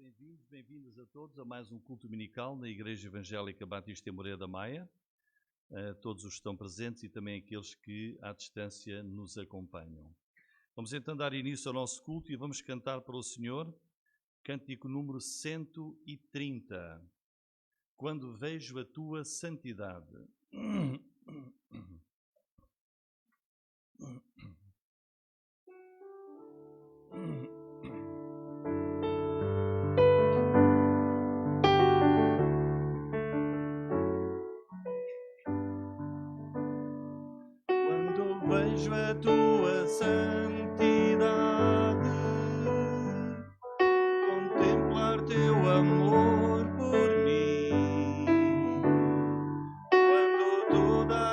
Bem-vindos, bem-vindas a todos a mais um culto dominical na Igreja Evangélica Batista em Moreira da Maia. Todos os que estão presentes e também aqueles que à distância nos acompanham. Vamos então dar início ao nosso culto e vamos cantar para o Senhor, cântico número 130. Quando vejo a tua santidade. Vejo a tua santidade, contemplar teu amor por mim, quando toda a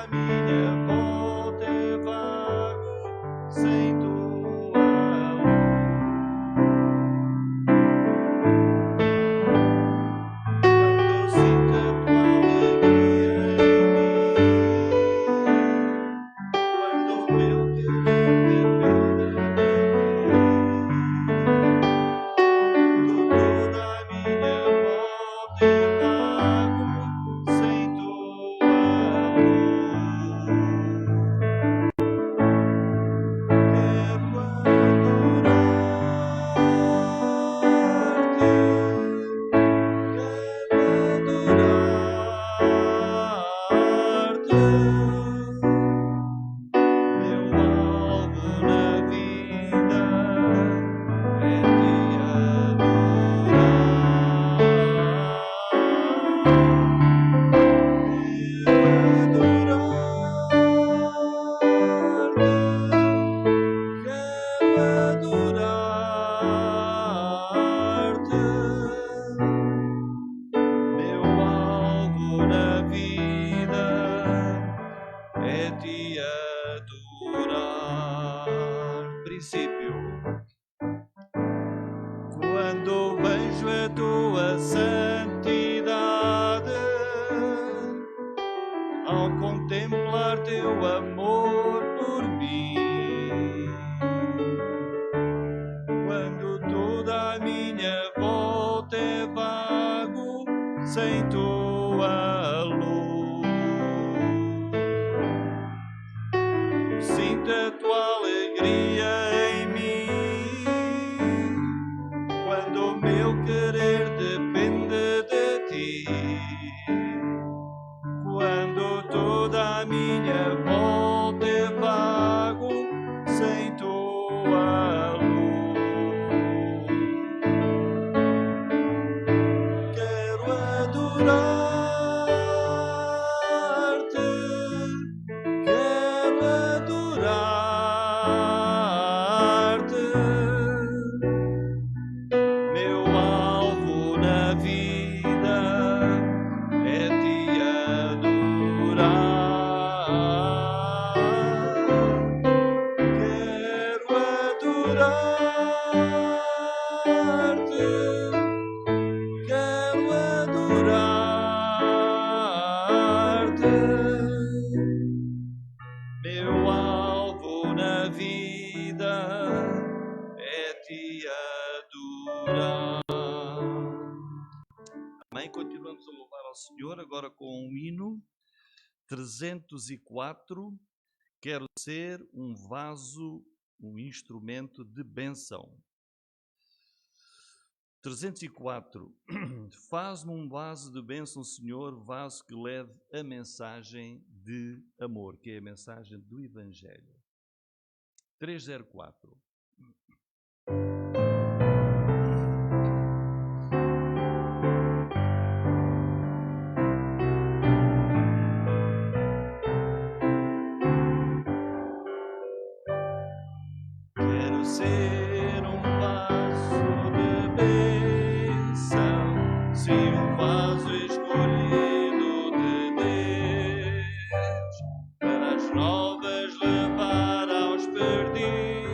minha volta é vago, sem tua quando sinto a tua alegria em mim, quando o meu querer depende de ti, quando toda a minha volta é vago, sem tua luz. Quero adorar-te, quero adorar-te, meu alvo na vida é te adorar. Quero adorar-te, quero adorar-te, meu alvo na vida é te adorar. Amém? Continuamos a louvar ao Senhor, agora com o hino 304. Quero ser um vaso, um instrumento de bênção. 304. Faz-me um vaso de bênção, Senhor, vaso que leve a mensagem de amor, que é a mensagem do Evangelho. 304. Quero ser um vaso de bênção, sim, um vaso escolhido de Deus, para as novas levar aos perdidos,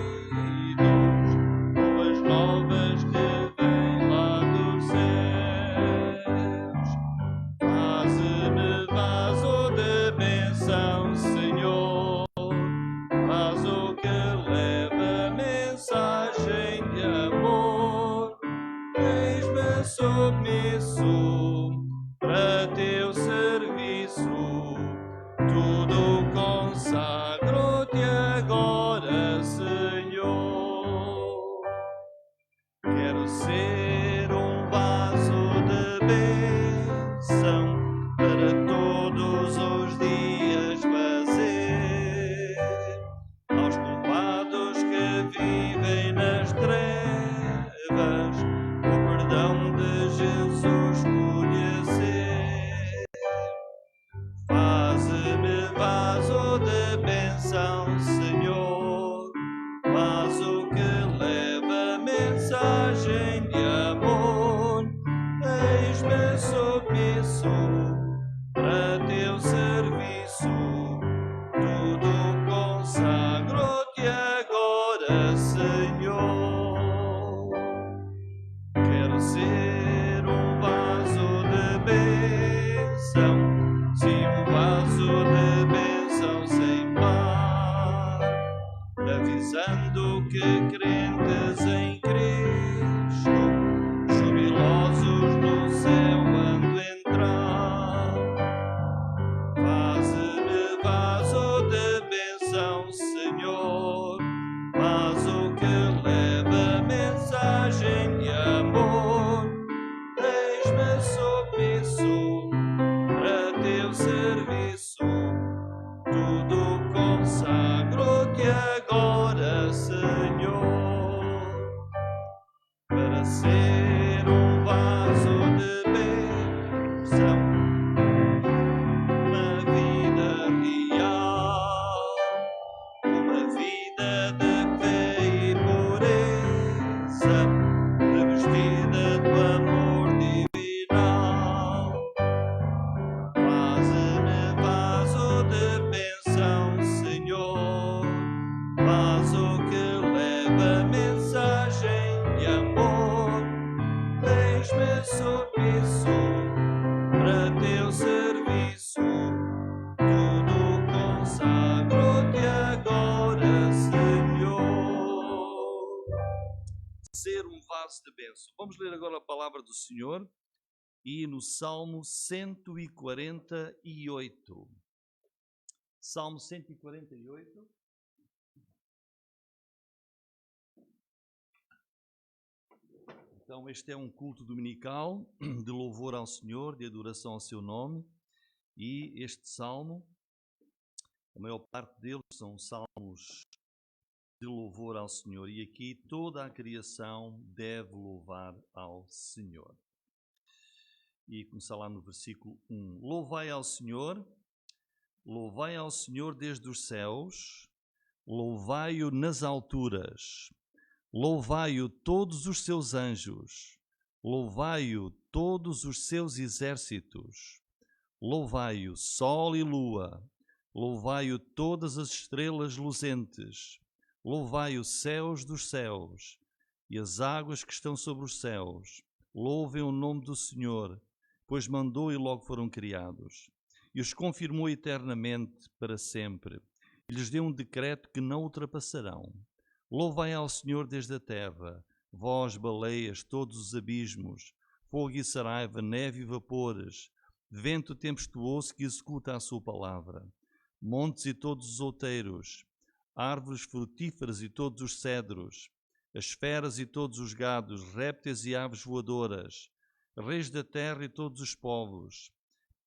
boas novas que vêm lá dos céus. Faze-me vaso de bênção, Senhor, vaso que leva a mensagem Faze-me vaso de bênção, Senhor, vaso que leva mensagem de amor. Eis-me submisso para teu serviço, tudo consagro-te agora, Senhor. Quero ser um vaso de bênção, sim, um vaso de bênção sem par, avisando que crentes em Cristo, jubilosos no céu hão de entrar. Faze-me vaso de bênção, Senhor, vaso que leva mensagem de amor. Eis-me submisso para teu serviço, tudo consagro-te agora, Senhor, para ser um vaso de bênção, uma vida real, uma vida de fé e pureza, revestida do amor divinal. Faze-me vaso de bênção, Senhor, vaso que leva mensagem de amor. Eis-me submisso para teu serviço, tudo consagro-te agora, Senhor. Ser um vaso de bênção. Vamos ler agora a palavra do Senhor e no Salmo 148. Salmo 148. Então, este é um culto dominical de louvor ao Senhor, de adoração ao seu nome. E este salmo, a maior parte deles são salmos de louvor ao Senhor. E aqui toda a criação deve louvar ao Senhor. E começar lá no versículo 1. Louvai ao Senhor desde os céus, louvai-o nas alturas. Louvai-o todos os seus anjos, louvai-o todos os seus exércitos, louvai-o sol e lua, louvai-o todas as estrelas luzentes, louvai-o céus dos céus e as águas que estão sobre os céus, louvem o nome do Senhor, pois mandou e logo foram criados, e os confirmou eternamente para sempre, e lhes deu um decreto que não ultrapassarão. Louvai ao Senhor desde a terra, vós, baleias, todos os abismos, fogo e saraiva, neve e vapores, vento tempestuoso que executa a sua palavra, montes e todos os outeiros, árvores frutíferas e todos os cedros, as feras e todos os gados, répteis e aves voadoras, reis da terra e todos os povos,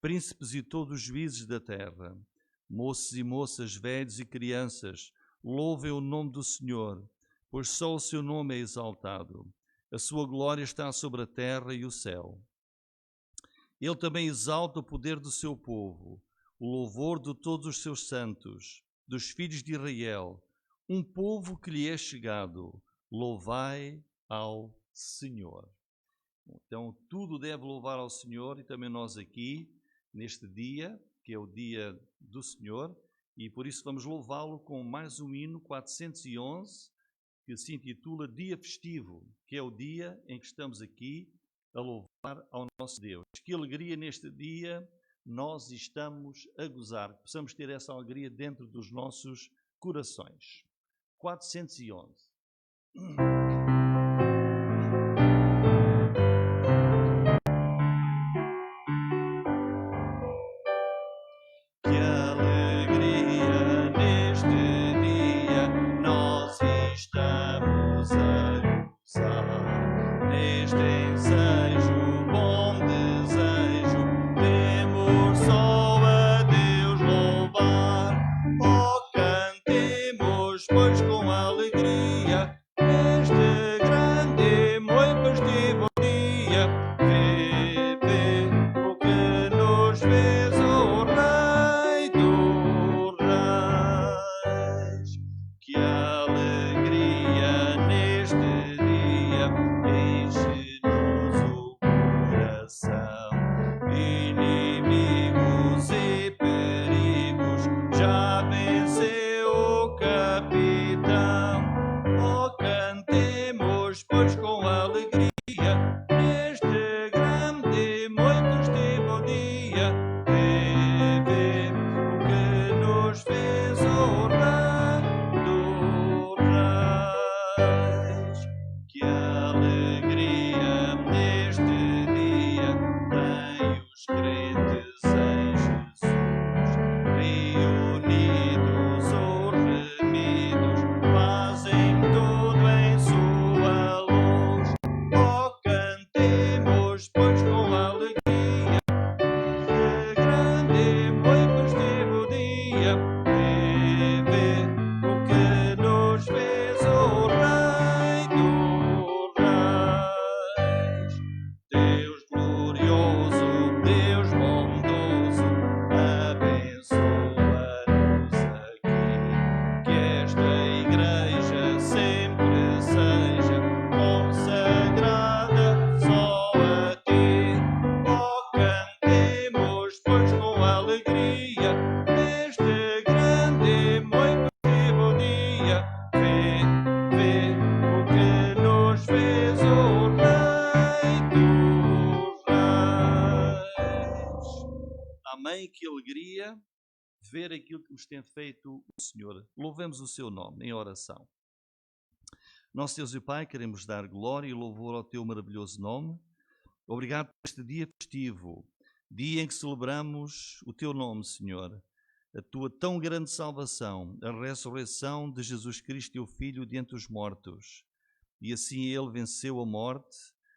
príncipes e todos os juízes da terra, moços e moças, velhos e crianças, louvem o nome do Senhor, pois só o seu nome é exaltado. A sua glória está sobre a terra e o céu. Ele também exalta o poder do seu povo, o louvor de todos os seus santos, dos filhos de Israel, um povo que lhe é chegado. Louvai ao Senhor. Então, tudo deve louvar ao Senhor e também nós aqui, neste dia, que é o dia do Senhor, e por isso vamos louvá-lo com mais um hino 411, que se intitula Dia Festivo, que é o dia em que estamos aqui a louvar ao nosso Deus. Que alegria neste dia nós estamos a gozar, que possamos ter essa alegria dentro dos nossos corações. 411. Pois com alegria este ver aquilo que nos tem feito o Senhor. Louvemos o seu nome em oração. Nosso Deus e Pai, queremos dar glória e louvor ao teu maravilhoso nome. Obrigado por este dia festivo, dia em que celebramos o teu nome, Senhor, a tua tão grande salvação, a ressurreição de Jesus Cristo, teu Filho, de entre os mortos. E assim ele venceu a morte,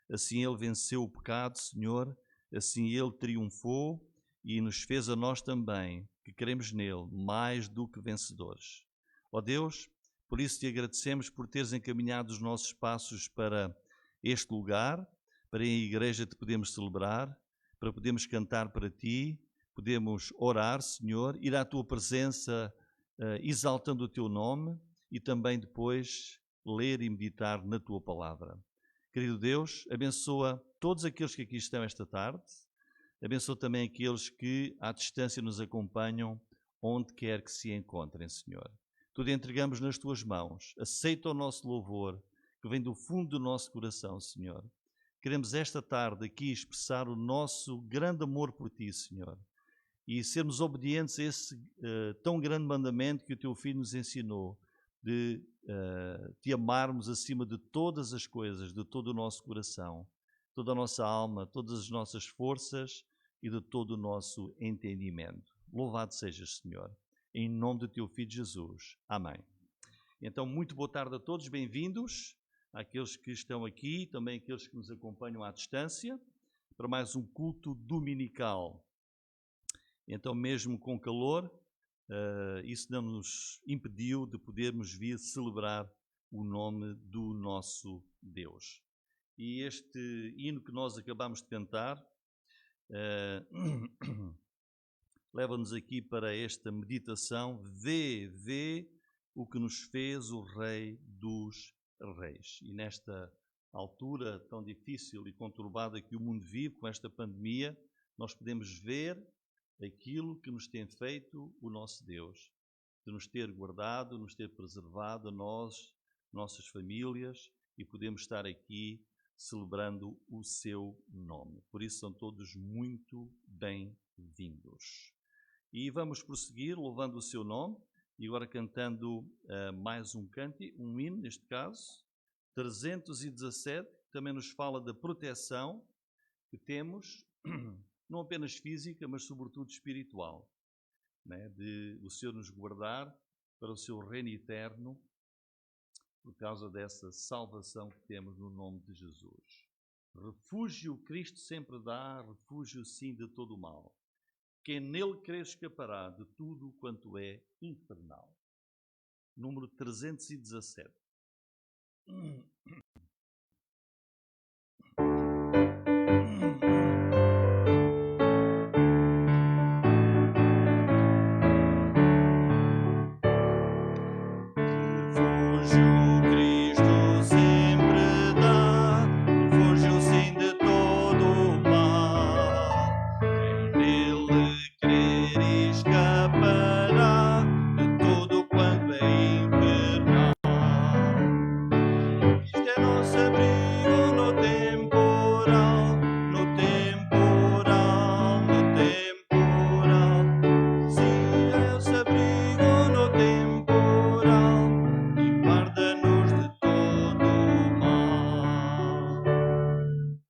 assim ele venceu o pecado, Senhor, assim ele triunfou e nos fez a nós também, que queremos nele, mais do que vencedores. Ó Deus, por isso te agradecemos por teres encaminhado os nossos passos para este lugar, para em igreja te podemos celebrar, para podermos cantar para ti, podemos orar, Senhor, ir à tua presença exaltando o teu nome e também depois ler e meditar na tua palavra. Querido Deus, abençoa todos aqueles que aqui estão esta tarde, abençoa também aqueles que à distância nos acompanham, onde quer que se encontrem, Senhor. Tudo entregamos nas tuas mãos, aceita o nosso louvor, que vem do fundo do nosso coração, Senhor. Queremos esta tarde aqui expressar o nosso grande amor por ti, Senhor, e sermos obedientes a esse tão grande mandamento que o teu Filho nos ensinou, de te amarmos acima de todas as coisas, de todo o nosso coração, toda a nossa alma, todas as nossas forças e de todo o nosso entendimento. Louvado sejas, Senhor, em nome do teu Filho Jesus. Amém. Então, muito boa tarde a todos, bem-vindos, àqueles que estão aqui, também aqueles que nos acompanham à distância, para mais um culto dominical. Então, mesmo com calor, isso não nos impediu de podermos vir celebrar o nome do nosso Deus. E este hino que nós acabamos de cantar leva-nos aqui para esta meditação. Vê o que nos fez o Rei dos Reis. E nesta altura tão difícil e conturbada que o mundo vive com esta pandemia, nós podemos ver aquilo que nos tem feito o nosso Deus, de nos ter guardado, nos ter preservado a nós, nossas famílias, e podemos estar aqui celebrando o seu nome. Por isso são todos muito bem-vindos. E vamos prosseguir louvando o seu nome, e agora cantando mais um cântico, um hino, neste caso, 317, que também nos fala da proteção que temos, não apenas física, mas sobretudo espiritual, né? De o Senhor nos guardar para o seu reino eterno, por causa dessa salvação que temos no nome de Jesus. Refúgio Cristo sempre dá, refúgio sim de todo o mal. Quem nele crê escapará de tudo quanto é infernal. Número 317.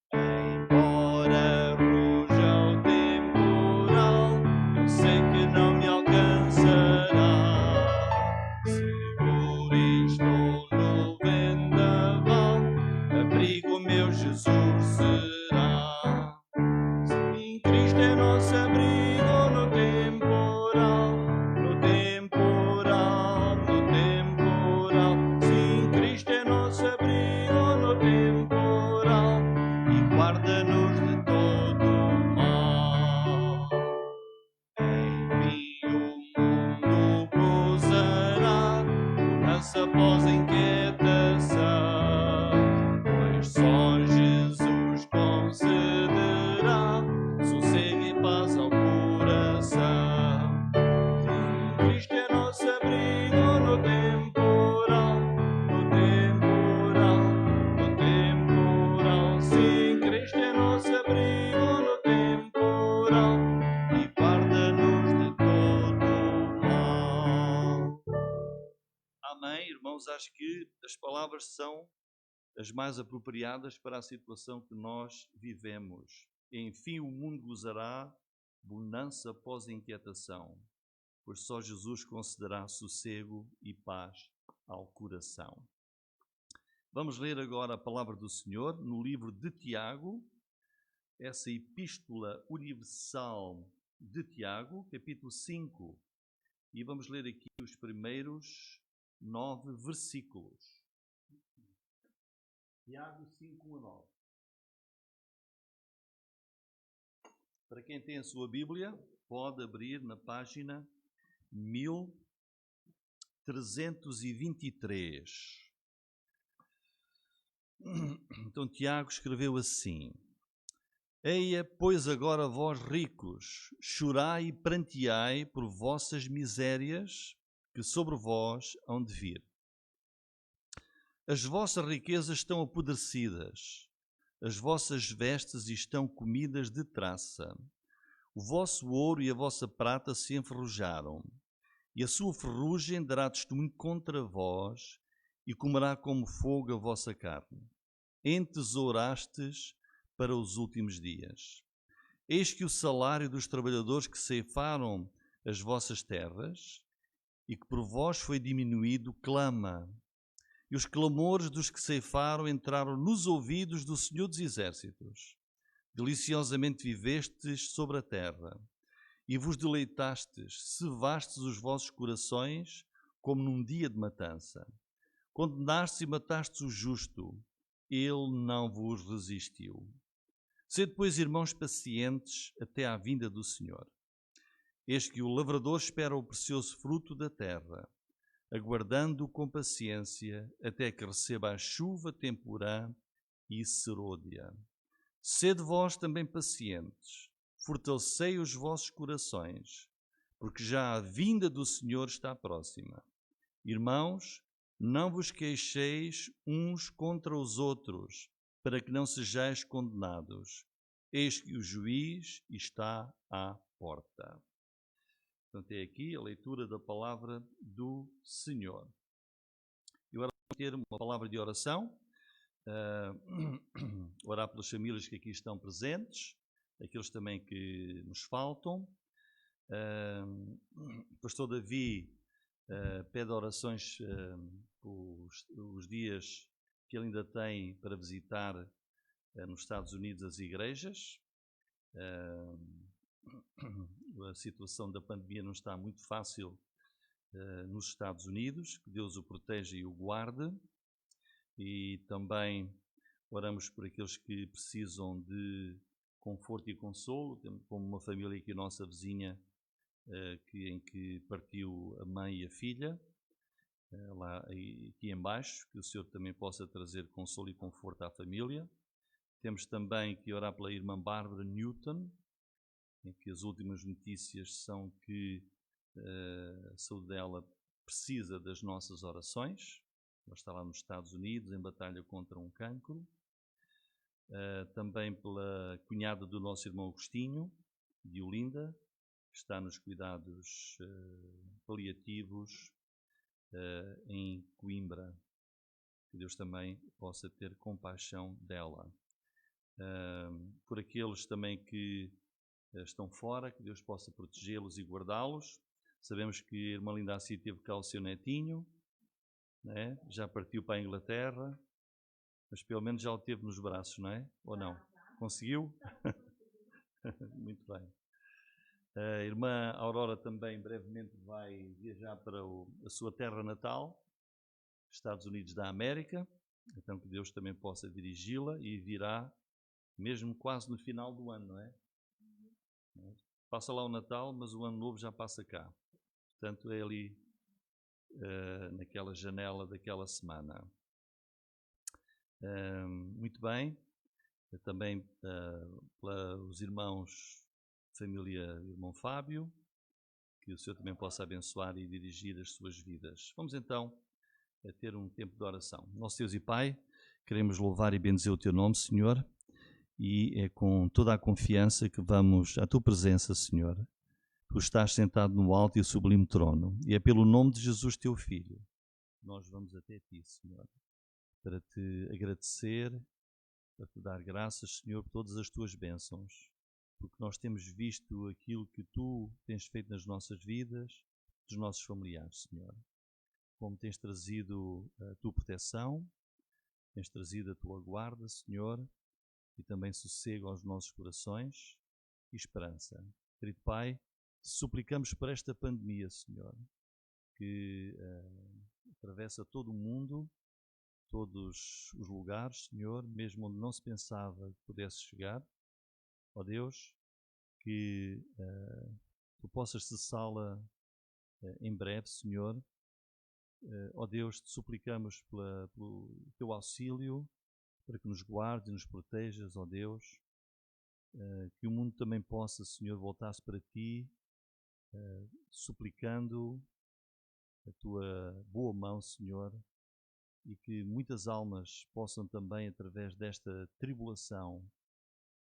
Embora ruja o temporal, eu sei que não me alcança. amém, irmãos, acho que as palavras são as mais apropriadas para a situação que nós vivemos. Enfim, o mundo gozará bonança após inquietação, pois só Jesus concederá sossego e paz ao coração. Vamos ler agora a palavra do Senhor no livro de Tiago, essa epístola universal de Tiago, capítulo 5, e vamos ler aqui os primeiros 9 versículos. Tiago 5, 1 a 9. Para quem tem a sua Bíblia, pode abrir na página 1323. Então Tiago escreveu assim: Eia, pois agora vós ricos, chorai e pranteai por vossas misérias, que sobre vós hão de vir. As vossas riquezas estão apodrecidas, as vossas vestes estão comidas de traça. O vosso ouro e a vossa prata se enferrujaram, e a sua ferrugem dará testemunho contra vós, e comerá como fogo a vossa carne. Entesourastes para os últimos dias. Eis que o salário dos trabalhadores que ceifaram as vossas terras, e que por vós foi diminuído, clama. E os clamores dos que ceifaram entraram nos ouvidos do Senhor dos Exércitos. Deliciosamente vivestes sobre a terra, e vos deleitastes, cevastes os vossos corações, como num dia de matança. Condenastes e matastes o justo, ele não vos resistiu. Sede, pois, irmãos, pacientes até à vinda do Senhor. Eis que o lavrador espera o precioso fruto da terra, aguardando-o com paciência até que receba a chuva temporã e serôdia. Sede vós também pacientes, fortalecei os vossos corações, porque já a vinda do Senhor está próxima. Irmãos, não vos queixeis uns contra os outros, para que não sejais condenados. Eis que o juiz está à porta. Portanto, é aqui a leitura da palavra do Senhor. E agora vamos ter uma palavra de oração, orar pelas famílias que aqui estão presentes, aqueles também que nos faltam. O pastor Davi pede orações os dias que ele ainda tem para visitar nos Estados Unidos as igrejas. A situação da pandemia não está muito fácil nos Estados Unidos, que Deus o proteja e o guarde. E também oramos por aqueles que precisam de conforto e consolo, como uma família aqui, nossa vizinha, em que partiu a mãe e a filha, lá aqui em baixo, que o Senhor também possa trazer consolo e conforto à família. Temos também que orar pela irmã Bárbara Newton, em que as últimas notícias são que a saúde dela precisa das nossas orações. Ela está lá nos Estados Unidos em batalha contra um cancro. Também pela cunhada do nosso irmão Agostinho, de Olinda, que está nos cuidados paliativos em Coimbra. Que Deus também possa ter compaixão dela. Por aqueles também que estão fora, que Deus possa protegê-los e guardá-los. Sabemos que a irmã Lindaci teve cá o seu netinho, né? Já partiu para a Inglaterra, mas pelo menos já o teve nos braços, não é? Ou não? Conseguiu? Muito bem. A irmã Aurora também brevemente vai viajar para a sua terra natal, Estados Unidos da América, então que Deus também possa dirigi-la, e virá mesmo quase no final do ano, não é? Passa lá o Natal, mas o Ano Novo já passa cá. Portanto, é ali naquela janela daquela semana. Muito bem. Também os irmãos, família irmão Fábio, que o Senhor também possa abençoar e dirigir as suas vidas. Vamos então ter um tempo de oração. Nosso Deus e Pai, queremos louvar e bendizer o Teu nome, Senhor, e é com toda a confiança que vamos à Tua presença, Senhor. Tu estás sentado no alto e sublime trono, e é pelo nome de Jesus, Teu Filho, nós vamos até Ti, Senhor, para Te agradecer, para Te dar graças, Senhor, por todas as Tuas bênçãos, porque nós temos visto aquilo que Tu tens feito nas nossas vidas, dos nossos familiares, Senhor. Como tens trazido a Tua proteção, tens trazido a Tua guarda, Senhor, e também sossego aos nossos corações e esperança. Querido Pai, suplicamos por esta pandemia, Senhor, que atravessa todo o mundo, todos os lugares, Senhor, mesmo onde não se pensava que pudesse chegar. Ó Deus, que Tu possas cessá-la em breve, Senhor. Ó Deus, te suplicamos pelo Teu auxílio, para que nos guardes e nos protejas, ó Deus, que o mundo também possa, Senhor, voltar-se para Ti, suplicando a Tua boa mão, Senhor, e que muitas almas possam também, através desta tribulação,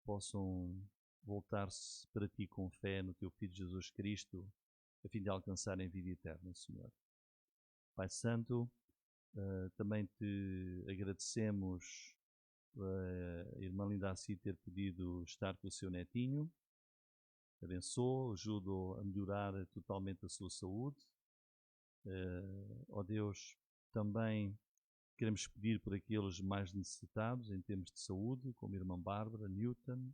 possam voltar-se para Ti com fé no Teu Filho Jesus Cristo, a fim de alcançarem vida eterna, Senhor. Pai Santo, também Te agradecemos a irmã Linda Assi ter podido estar com o seu netinho. Abençoe, ajude-o a melhorar totalmente a sua saúde. Ó Deus, também queremos pedir por aqueles mais necessitados em termos de saúde, como a irmã Bárbara, Newton,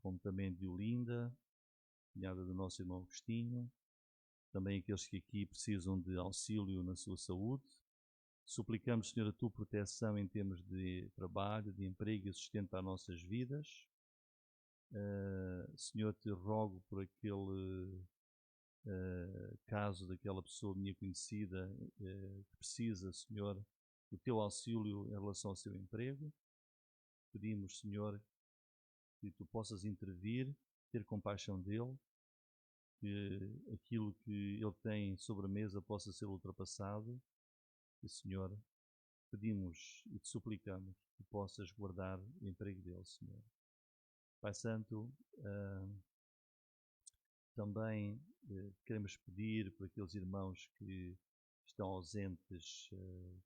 como também de Olinda, cunhada do nosso irmão Agostinho, também aqueles que aqui precisam de auxílio na sua saúde. Suplicamos, Senhor, a Tua proteção em termos de trabalho, de emprego e sustento para as nossas vidas. Senhor, te rogo por aquele caso daquela pessoa minha conhecida que precisa, Senhor, do Teu auxílio em relação ao seu emprego. Pedimos, Senhor, que Tu possas intervir, ter compaixão dele, que aquilo que ele tem sobre a mesa possa ser ultrapassado. E, Senhor, pedimos e Te suplicamos que possas guardar o emprego dele, Senhor. Pai Santo, também queremos pedir por aqueles irmãos que estão ausentes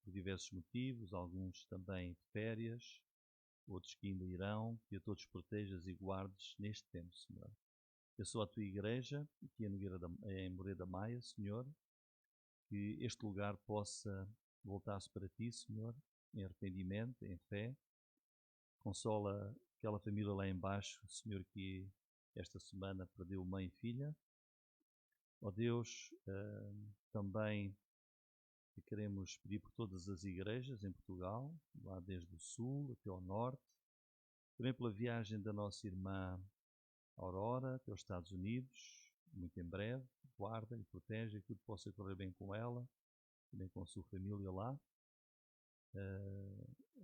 por diversos motivos, alguns também de férias, outros que ainda irão, que a todos protejas e guardes neste tempo, Senhor. Eu sou a Tua igreja, aqui em Moreira da Maia, Senhor, que este lugar possa voltar-se para Ti, Senhor, em arrependimento, em fé. Consola aquela família lá embaixo, Senhor, que esta semana perdeu mãe e filha. Ó Deus, também queremos pedir por todas as igrejas em Portugal, lá desde o sul até ao norte, também pela viagem da nossa irmã Aurora até os Estados Unidos, muito em breve. Guarda e protege, que tudo possa correr bem com ela, também com a sua família lá.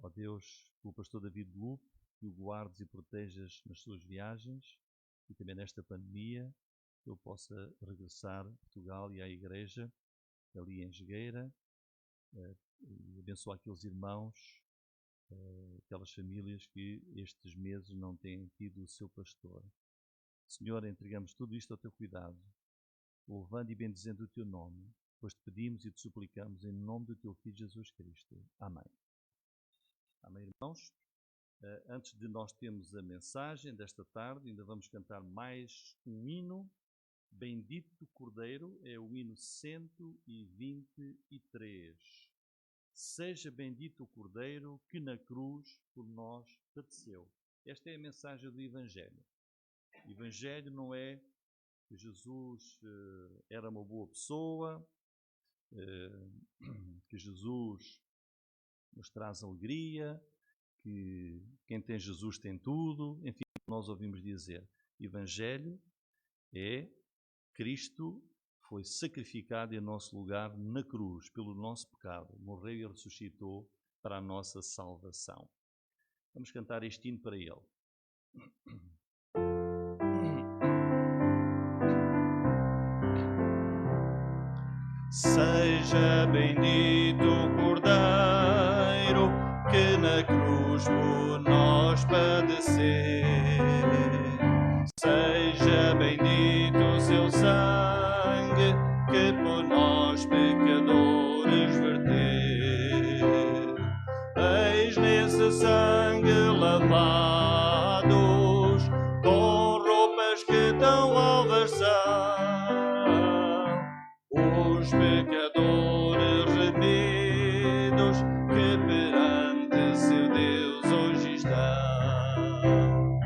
Ó Deus, pelo pastor David Lupe, que o guardes e protejas nas suas viagens e também nesta pandemia, que ele possa regressar a Portugal e à igreja ali em Jogueira, e abençoar aqueles irmãos, aquelas famílias que estes meses não têm tido o seu pastor. Senhor, entregamos tudo isto ao Teu cuidado, louvando e bendizendo o Teu nome, pois Te pedimos e Te suplicamos em nome do Teu Filho Jesus Cristo. Amém. Amém, irmãos. Antes de nós termos a mensagem desta tarde, ainda vamos cantar mais um hino. Bendito Cordeiro, é o hino 123. Seja bendito o Cordeiro que na cruz por nós padeceu. Esta é a mensagem do Evangelho. O Evangelho não é que Jesus era uma boa pessoa, que Jesus nos traz alegria, que quem tem Jesus tem tudo. Enfim, nós ouvimos dizer. Evangelho é Cristo foi sacrificado em nosso lugar na cruz, pelo nosso pecado, morreu e ressuscitou para a nossa salvação. Vamos cantar este hino para Ele. Seja bendito o Cordeiro que na cruz por nós padeceu. Seja bendito o seu sangue que por nós pecadores verteu. os pecadores remidos que perante seu Deus hoje estão.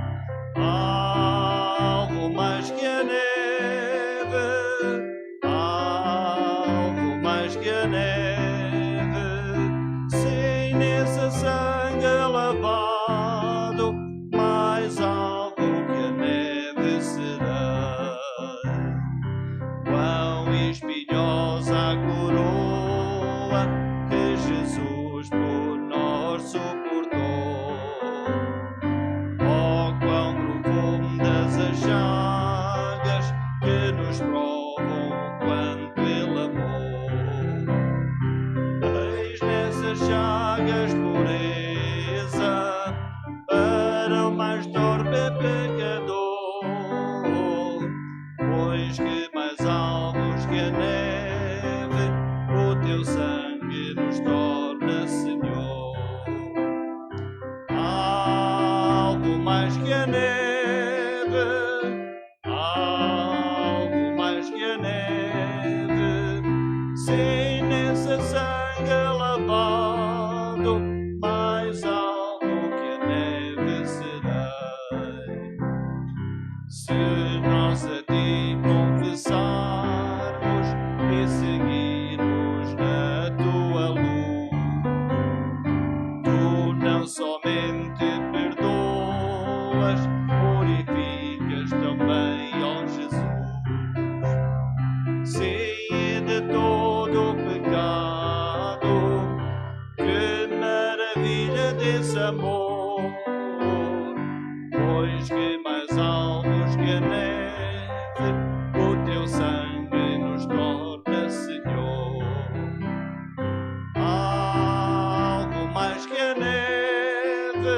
Algo mais que a neve, algo mais que a neve, sem nesse sangue lavado, mais algo que a neve será. Quão espinhosa a coroa que Jesus por nós suportou. Oh, quão profundas as chagas que nos provam quanto Ele amou. Eis nessas chagas pureza para o mais torpe pecador, pois que mais alvos que a neve o teu sangue nos torna, Senhor. Algo mais que a neve, algo mais que a neve, sem nesse sangue lavado, mais algo que a neve serei. Se nós a ti confessarmos e seguirmos na tua luz, tu não somente perdoas, purificas também, ó Jesus. Sim, de todo o pecado, que maravilha desse amor, pois que mais alvos que a neve o teu sangue nos torna, Senhor. Algo mais que a neve,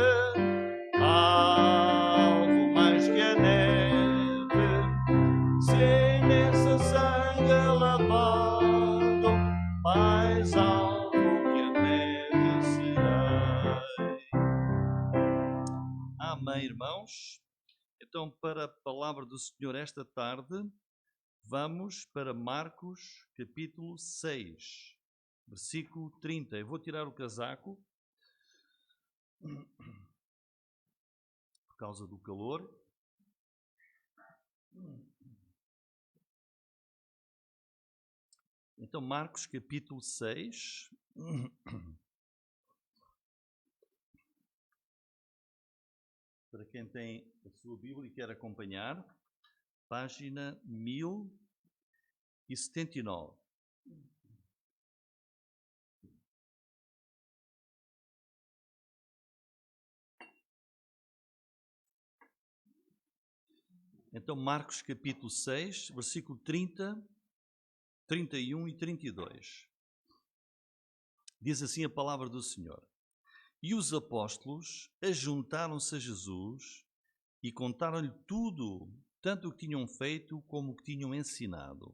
algo mais que a neve, sem nesse sangue lavado, mais algo que a neve serei. Amém, irmãos? Então, para a palavra do Senhor esta tarde, vamos para Marcos, capítulo 6, versículo 30. Eu vou tirar o casaco por causa do calor. Então, Marcos, capítulo 6. Para quem tem a sua Bíblia e quer acompanhar, página 1079. Então, Marcos capítulo 6, versículo 30, 31 e 32. Diz assim a palavra do Senhor. E os apóstolos ajuntaram-se a Jesus e contaram-lhe tudo, tanto o que tinham feito como o que tinham ensinado.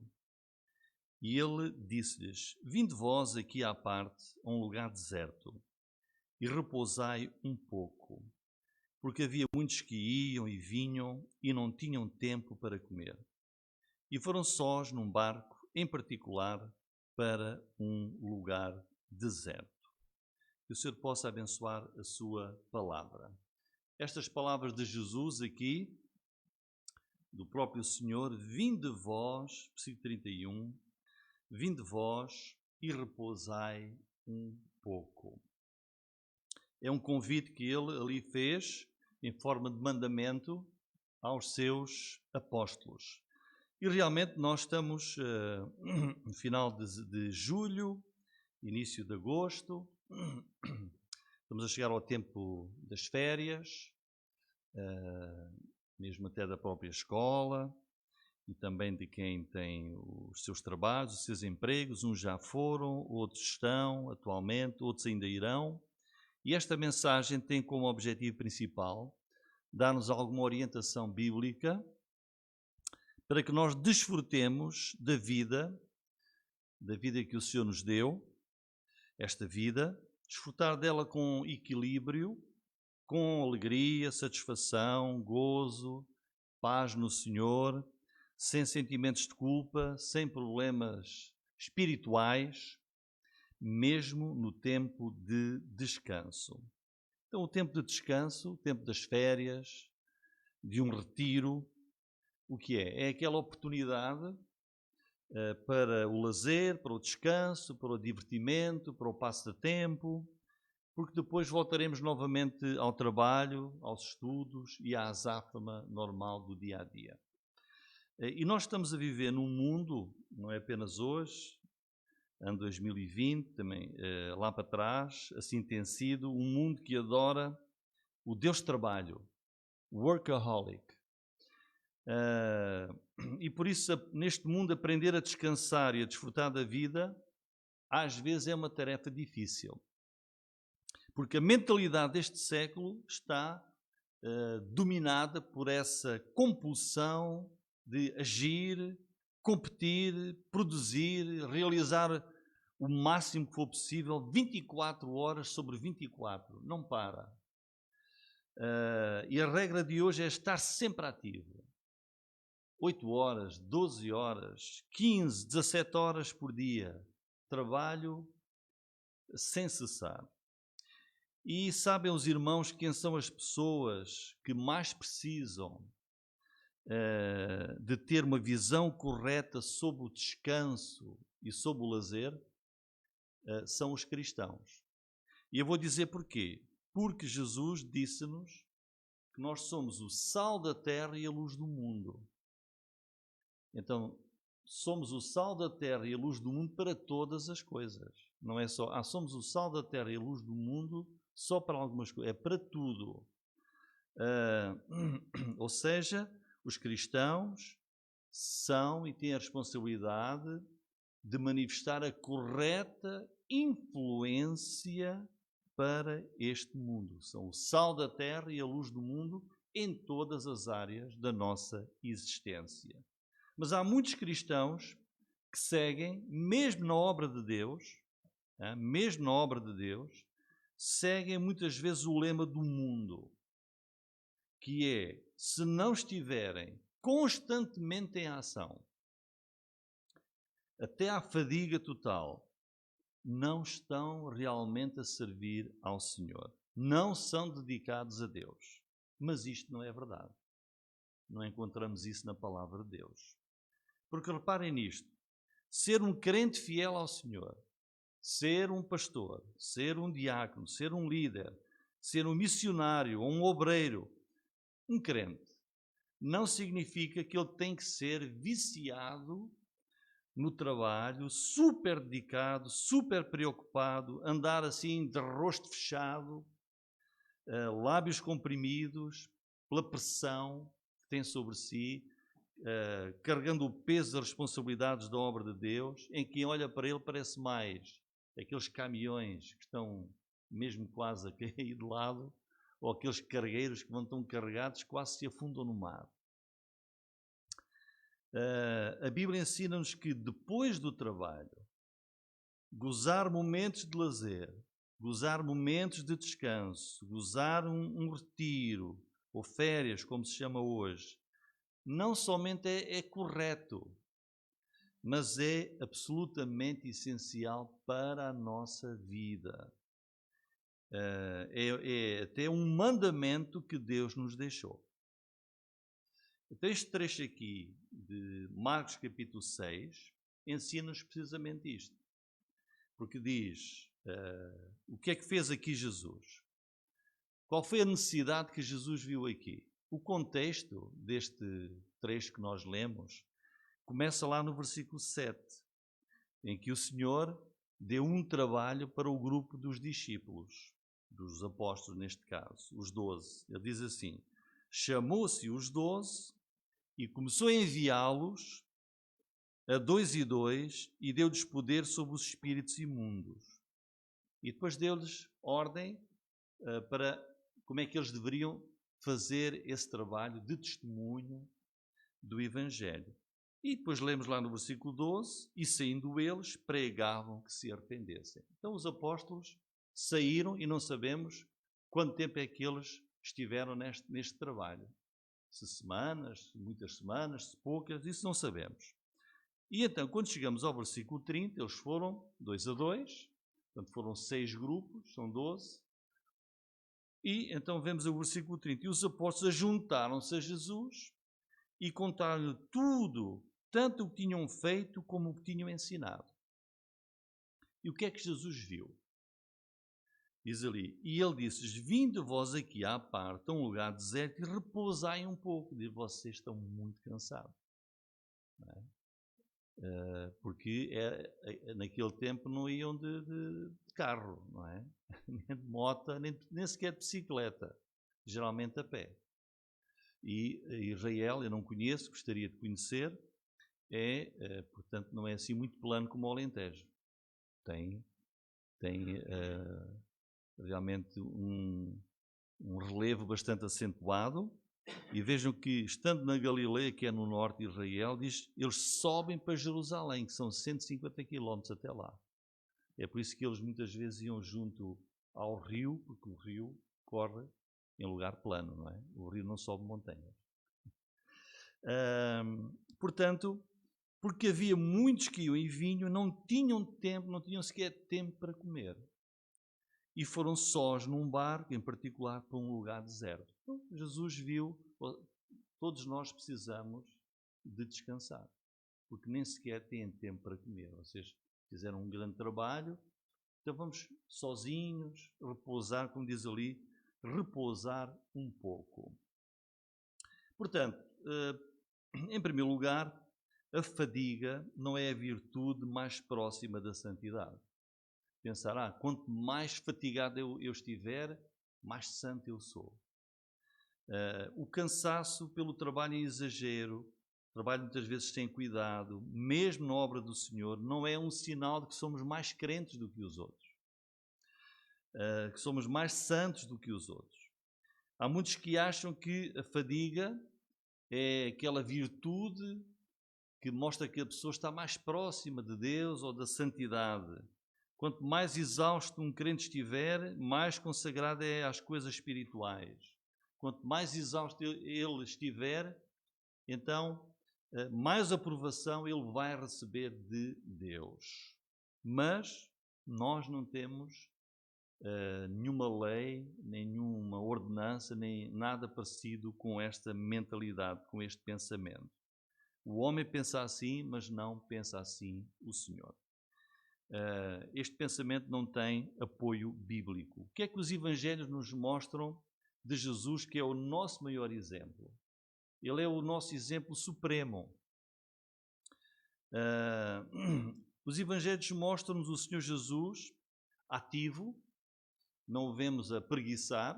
E ele disse-lhes, vinde vós aqui à parte, a um lugar deserto, e repousai um pouco, porque havia muitos que iam e vinham e não tinham tempo para comer. E foram sós num barco, em particular, para um lugar deserto. Que o Senhor possa abençoar a sua palavra. Estas palavras de Jesus aqui, do próprio Senhor, vinde vós, versículo 31, vinde vós e repousai um pouco. É um convite que ele ali fez, em forma de mandamento, aos seus apóstolos. E realmente nós estamos no final de julho, início de agosto, estamos a chegar ao tempo das férias, mesmo até da própria escola, e também de quem tem os seus trabalhos, os seus empregos. Uns já foram, outros estão atualmente, outros ainda irão. E esta mensagem tem como objetivo principal dar-nos alguma orientação bíblica para que nós desfrutemos da vida que o Senhor nos deu, esta vida, desfrutar dela com equilíbrio, com alegria, satisfação, gozo, paz no Senhor, sem sentimentos de culpa, sem problemas espirituais, mesmo no tempo de descanso. Então, o tempo de descanso, o tempo das férias, de um retiro, o que é? É aquela oportunidade para o lazer, para o descanso, para o divertimento, para o passatempo, porque depois voltaremos novamente ao trabalho, aos estudos e à azáfama normal do dia a dia. E nós estamos a viver num mundo, não é apenas hoje, ano 2020, também lá para trás, assim tem sido, um mundo que adora o Deus trabalho, workaholic. E por isso, neste mundo, aprender a descansar e a desfrutar da vida, às vezes é uma tarefa difícil. Porque a mentalidade deste século está dominada por essa compulsão de agir, competir, produzir, realizar o máximo que for possível, 24 horas sobre 24, não para. E a regra de hoje é estar sempre ativo. 8 horas, 12 horas, 15, 17 horas por dia. Trabalho sem cessar. E sabem os irmãos quem são as pessoas que mais precisam de ter uma visão correta sobre o descanso e sobre o lazer? São os cristãos. E eu vou dizer porquê. Porque Jesus disse-nos que nós somos o sal da terra e a luz do mundo. Então, somos o sal da terra e a luz do mundo para todas as coisas. Não é só, somos o sal da terra e a luz do mundo só para algumas coisas, é para tudo. Ou seja, os cristãos são e têm a responsabilidade de manifestar a correta influência para este mundo. São o sal da terra e a luz do mundo em todas as áreas da nossa existência. Mas há muitos cristãos que seguem, mesmo na obra de Deus, seguem muitas vezes o lema do mundo, que é, se não estiverem constantemente em ação, até à fadiga total, não estão realmente a servir ao Senhor. Não são dedicados a Deus. Mas isto não é verdade. Não encontramos isso na palavra de Deus. Porque reparem nisto, ser um crente fiel ao Senhor, ser um pastor, ser um diácono, ser um líder, ser um missionário ou um obreiro, um crente, não significa que ele tem que ser viciado no trabalho, super dedicado, super preocupado, andar assim de rosto fechado, lábios comprimidos, pela pressão que tem sobre si, carregando o peso das responsabilidades da obra de Deus, em quem olha para ele parece mais aqueles caminhões que estão mesmo quase a cair de lado, ou aqueles cargueiros que vão tão carregados que quase se afundam no mar. A Bíblia ensina-nos que depois do trabalho, gozar momentos de lazer, gozar momentos de descanso, gozar um retiro ou férias, como se chama hoje, não somente é correto, mas é absolutamente essencial para a nossa vida. É até um mandamento que Deus nos deixou. Então, este trecho aqui de Marcos capítulo 6 ensina-nos precisamente isto. Porque diz, o que é que fez aqui Jesus? Qual foi a necessidade que Jesus viu aqui? O contexto deste trecho que nós lemos começa lá no versículo 7, em que o Senhor deu um trabalho para o grupo dos discípulos, dos apóstolos neste caso, os 12. Ele diz assim, chamou-se os 12 e começou a enviá-los a 2 e 2 e deu-lhes poder sobre os espíritos imundos. E depois deu-lhes ordem para como é que eles deveriam fazer esse trabalho de testemunho do Evangelho. E depois lemos lá no versículo 12, e saindo eles, pregavam que se arrependessem. Então os apóstolos saíram e não sabemos quanto tempo é que eles estiveram neste trabalho. Se semanas, se muitas semanas, se poucas, isso não sabemos. E então, quando chegamos ao versículo 30, eles foram 2 a 2, portanto foram 6 grupos, são 12. E então vemos o versículo 30. E os apóstolos juntaram-se a Jesus e contaram-lhe tudo, tanto o que tinham feito como o que tinham ensinado. E o que é que Jesus viu? Diz ali, e ele disse-lhes, vindo vós aqui à parte, a um lugar deserto, e repousai um pouco. Diz, vocês estão muito cansados. Não é? Porque naquele tempo não iam de carro, não é? Nem de moto, nem sequer de bicicleta, geralmente a pé. E Israel, eu não conheço, gostaria de conhecer, portanto, não é assim muito plano como o Alentejo. Tem realmente um relevo bastante acentuado. E vejam que, estando na Galileia, que é no norte de Israel, diz, eles sobem para Jerusalém, que são 150 quilómetros até lá. É por isso que eles muitas vezes iam junto ao rio, porque o rio corre em lugar plano, não é? O rio não sobe montanhas. Portanto, porque havia muitos que iam e vinham, não tinham sequer tempo para comer. E foram sós num barco, em particular, para um lugar deserto. Então, Jesus viu, todos nós precisamos de descansar, porque nem sequer têm tempo para comer. Vocês fizeram um grande trabalho, então vamos sozinhos, repousar, como diz ali, repousar um pouco. Portanto, em primeiro lugar, a fadiga não é a virtude mais próxima da santidade. Pensar, quanto mais fatigado eu estiver, mais santo eu sou. O cansaço pelo trabalho em exagero, trabalho muitas vezes sem cuidado, mesmo na obra do Senhor, não é um sinal de que somos mais crentes do que os outros, que somos mais santos do que os outros. Há muitos que acham que a fadiga é aquela virtude que mostra que a pessoa está mais próxima de Deus ou da santidade. Quanto mais exausto um crente estiver, mais consagrado é às coisas espirituais. Quanto mais exausto ele estiver, então mais aprovação ele vai receber de Deus. Mas nós não temos nenhuma lei, nenhuma ordenança, nem nada parecido com esta mentalidade, com este pensamento. O homem pensa assim, mas não pensa assim o Senhor. Este pensamento não tem apoio bíblico. O que é que os evangelhos nos mostram de Jesus, que é o nosso maior exemplo? Ele é o nosso exemplo supremo. Os evangelhos mostram-nos o Senhor Jesus ativo, não o vemos a preguiçar,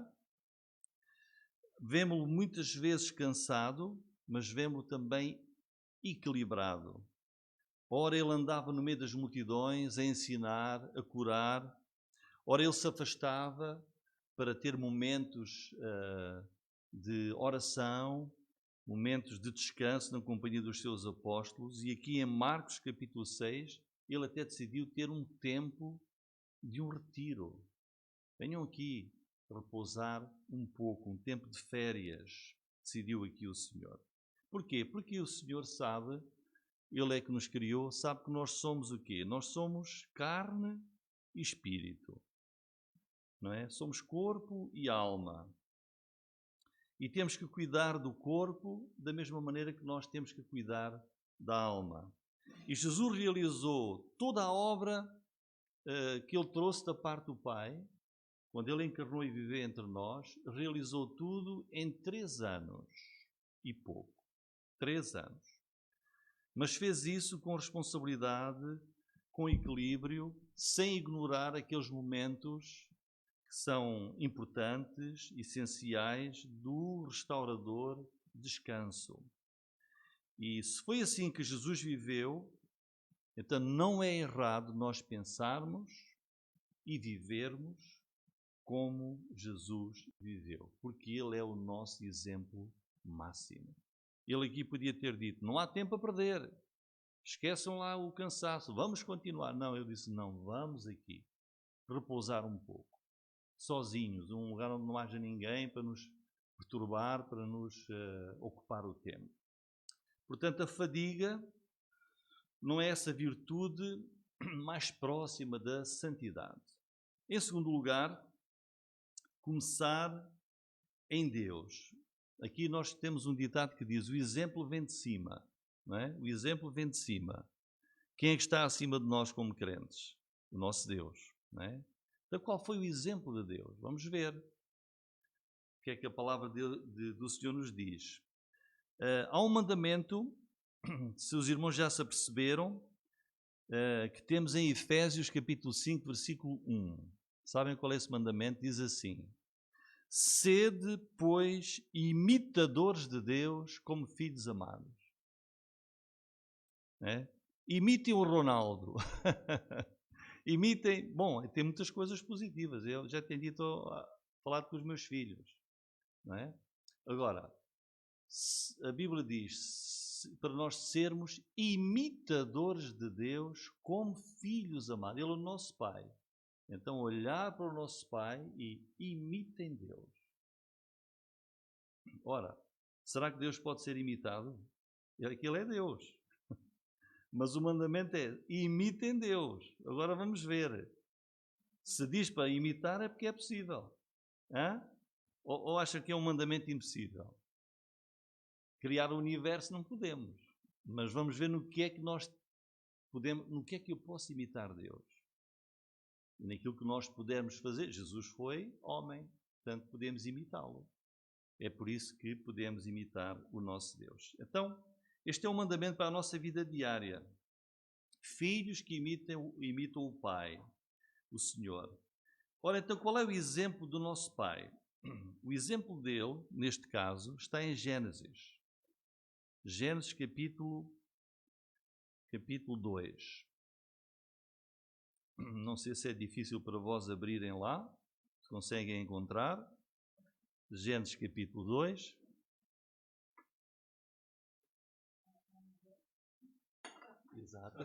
vemos-lo muitas vezes cansado, mas vemos-lo também equilibrado. Ora ele andava no meio das multidões a ensinar, a curar. Ora ele se afastava para ter momentos de oração, momentos de descanso na companhia dos seus apóstolos. E aqui em Marcos capítulo 6, ele até decidiu ter um tempo de um retiro. Venham aqui repousar um pouco, um tempo de férias, decidiu aqui o Senhor. Porquê? Porque o Senhor sabe, Ele é que nos criou, sabe que nós somos o quê? Nós somos carne e espírito, não é? Somos corpo e alma. E temos que cuidar do corpo da mesma maneira que nós temos que cuidar da alma. E Jesus realizou toda a obra que Ele trouxe da parte do Pai, quando Ele encarnou e viveu entre nós, realizou tudo em 3 anos e pouco. 3 anos. Mas fez isso com responsabilidade, com equilíbrio, sem ignorar aqueles momentos que são importantes, essenciais, do restaurador descanso. E se foi assim que Jesus viveu, então não é errado nós pensarmos e vivermos como Jesus viveu, porque Ele é o nosso exemplo máximo. Ele aqui podia ter dito, não há tempo a perder, esqueçam lá o cansaço, vamos continuar. Não, ele disse, não, vamos aqui repousar um pouco, sozinhos, um lugar onde não haja ninguém para nos perturbar, para nos ocupar o tempo. Portanto, a fadiga não é essa virtude mais próxima da santidade? Em segundo lugar, começar em Deus. Aqui nós temos um ditado que diz: o exemplo vem de cima, não é? O exemplo vem de cima. Quem é que está acima de nós como crentes? O nosso Deus, não é? Então, qual foi o exemplo de Deus? Vamos ver o que é que a palavra do Senhor nos diz. Há um mandamento, se os irmãos já se aperceberam, que temos em Efésios capítulo 5, versículo 1. Sabem qual é esse mandamento? Diz assim: sede, pois, imitadores de Deus como filhos amados. É? Imitem o Ronaldo. Imitem. Bom, tem muitas coisas positivas. Eu já tenho dito a falar com os meus filhos. Não é? Agora, a Bíblia diz para nós sermos imitadores de Deus como filhos amados. Ele é o nosso Pai. Então, olhar para o nosso Pai e imitem Deus. Ora, será que Deus pode ser imitado? Ele é Deus. Mas o mandamento é: imitem Deus. Agora vamos ver. Se diz para imitar é porque é possível. Hã? Ou acha que é um mandamento impossível? Criar o universo não podemos. Mas vamos ver no que é que nós podemos, no que é que eu posso imitar Deus. E naquilo que nós pudermos fazer. Jesus foi homem, portanto podemos imitá-lo. É por isso que podemos imitar o nosso Deus. Então, este é um mandamento para a nossa vida diária. Filhos que imitam o Pai, o Senhor. Ora, então, qual é o exemplo do nosso Pai? O exemplo dele, neste caso, está em Gênesis. Gênesis capítulo 2. Não sei se é difícil para vós abrirem lá, se conseguem encontrar. Gênesis capítulo 2. Exato.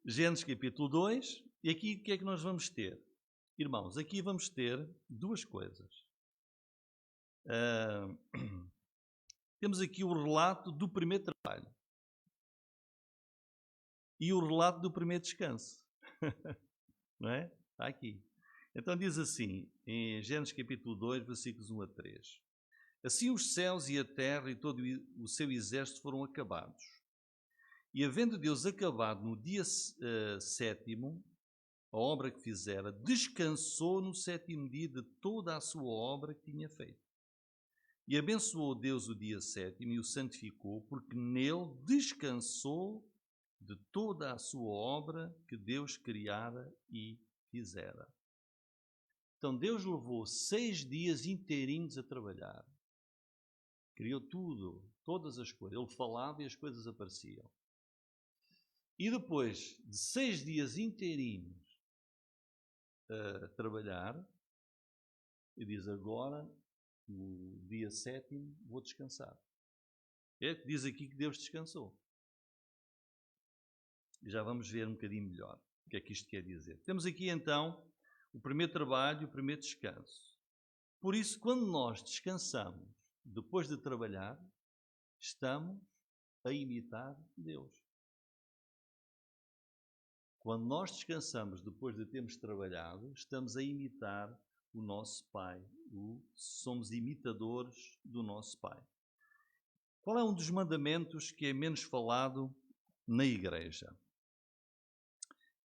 Gênesis capítulo 2. E aqui o que é que nós vamos ter? Irmãos, aqui vamos ter duas coisas. Temos aqui o relato do primeiro trabalho e o relato do primeiro descanso. Não é? Está aqui. Então diz assim, em Gênesis capítulo 2, versículos 1 a 3. Assim os céus e a terra e todo o seu exército foram acabados. E havendo Deus acabado no dia sétimo a obra que fizera, descansou no sétimo dia de toda a sua obra que tinha feito. E abençoou Deus o dia sétimo e o santificou, porque nele descansou de toda a sua obra que Deus criara e fizera. Então Deus levou 6 dias inteirinhos a trabalhar. Criou tudo, todas as coisas. Ele falava e as coisas apareciam. E depois de 6 dias inteirinhos a trabalhar, ele diz: agora, no dia sétimo, vou descansar. É que diz aqui que Deus descansou. E já vamos ver um bocadinho melhor o que é que isto quer dizer. Temos aqui então o primeiro trabalho e o primeiro descanso. Por isso, quando nós descansamos depois de trabalhar, estamos a imitar Deus. Quando nós descansamos depois de termos trabalhado, estamos a imitar o nosso Pai. Somos imitadores do nosso Pai. Qual é um dos mandamentos que é menos falado na igreja?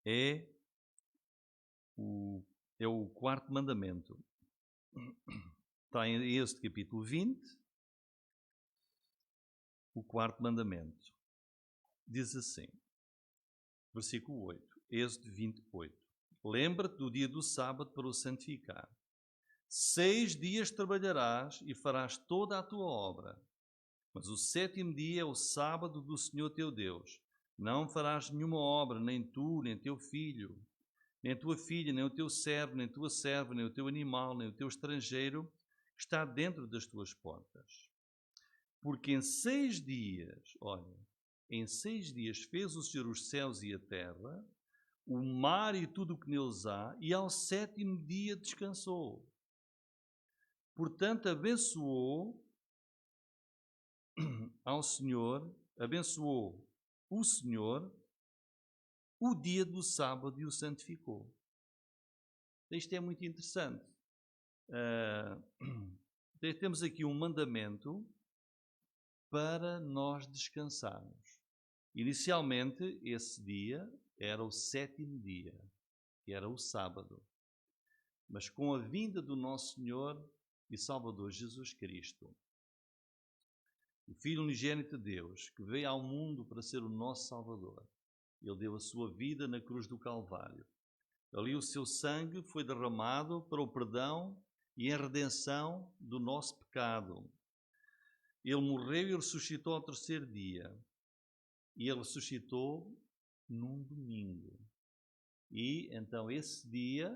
É o 4º mandamento. Está em Êxodo capítulo 20, o 4º mandamento. Diz assim, versículo 8, Êxodo 28. Lembra-te do dia do sábado para o santificar. 6 dias trabalharás e farás toda a tua obra. Mas o 7º dia é o sábado do Senhor teu Deus. Não farás nenhuma obra, nem tu, nem teu filho, nem a tua filha, nem o teu servo, nem a tua serva, nem o teu animal, nem o teu estrangeiro, que está dentro das tuas portas. Porque em 6 dias, olha, em 6 dias fez o Senhor os céus e a terra, o mar e tudo o que neles há, e ao 7º dia descansou. Portanto, abençoou ao Senhor, abençoou o Senhor o dia do sábado e o santificou. Isto é muito interessante. Temos aqui um mandamento para nós descansarmos. Inicialmente, esse dia era o 7º dia, que era o sábado. Mas com a vinda do nosso Senhor e Salvador Jesus Cristo, o Filho unigênito de Deus, que veio ao mundo para ser o nosso Salvador, ele deu a sua vida na cruz do Calvário. Ali o seu sangue foi derramado para o perdão e a redenção do nosso pecado. Ele morreu e ressuscitou ao 3º dia. E ele ressuscitou num domingo. E então esse dia,